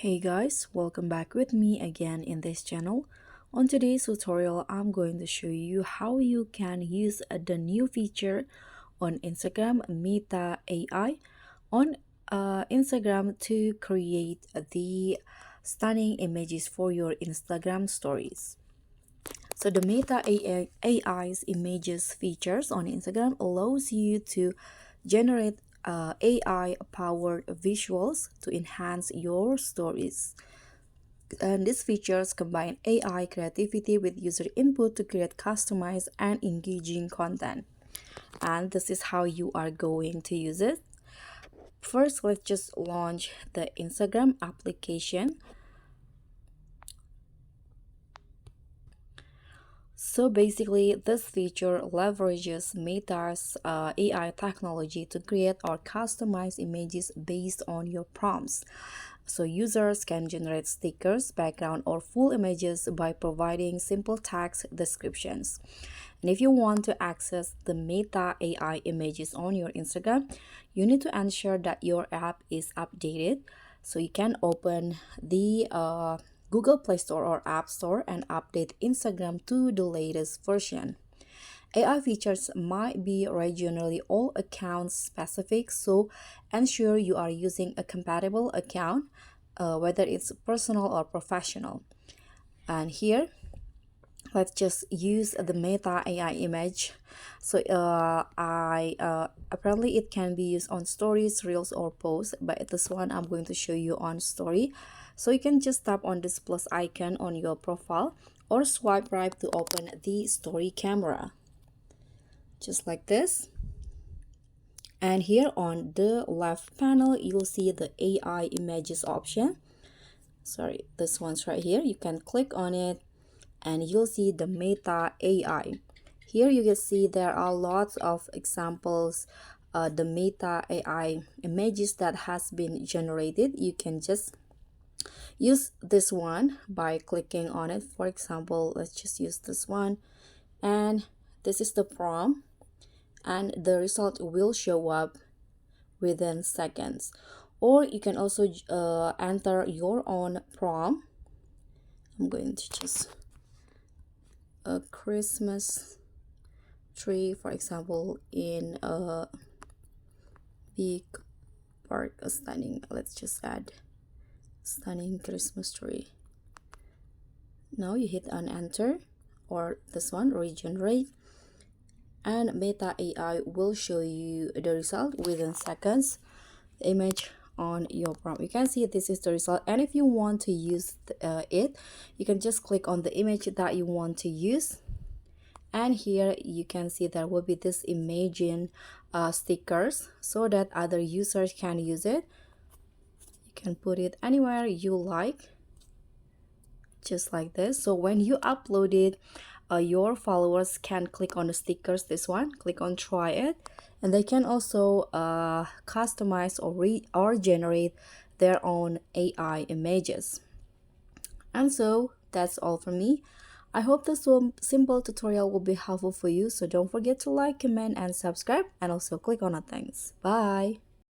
Hey guys, welcome back with me again in this channel. On today's tutorial, I'm going to show you how you can use the new feature on Instagram, Meta AI, on Instagram to create the stunning images for your Instagram stories. So the Meta AI's images features on Instagram allows you to generate AI-powered visuals to enhance your stories. And these features combine AI creativity with user input to create customized and engaging content. And this is how you are going to use it. First, let's just launch the Instagram application. So basically, this feature leverages Meta's AI technology to create or customize images based on your prompts. So users can generate stickers, background, or full images by providing simple text descriptions. And if you want to access the Meta AI images on your Instagram, you need to ensure that your app is updated. So you can open the Google Play Store or App Store and update Instagram to the latest version. AI features might be regionally all accounts specific, so ensure you are using a compatible account, whether it's personal or professional. And here, let's just use the Meta AI image. So apparently it can be used on stories, reels, or posts, but this one I'm going to show you on story. So you can just tap on this plus icon on your profile or swipe right to open the story camera, just like this. And here on the left panel, you'll see the AI images option. Sorry, this one's right here. You can click on it and you'll see the Meta AI. Here you can see there are lots of examples, the Meta AI images that has been generated. You can just use this one by clicking on it. For example, let's just use this one, and this is the prompt, and the result will show up within seconds. Or you can also enter your own prompt. I'm going to just a Christmas tree, for example, in a big park, a stunning, let's just add stunning Christmas tree. Now you hit on enter, or this one, regenerate, and Meta AI will show you the result within seconds, the image on your prompt. You can see this is the result, and if you want to use it, you can just click on the image that you want to use, and here you can see there will be this imaging stickers so that other users can use it. You can put it anywhere you like, just like this. So when you upload it, your followers can click on the stickers, this one, click on try it, and they can also customize or generate their own AI images. And so that's all from me. I hope this simple tutorial will be helpful for you, so don't forget to like, comment, and subscribe, and also click on the thanks. Bye.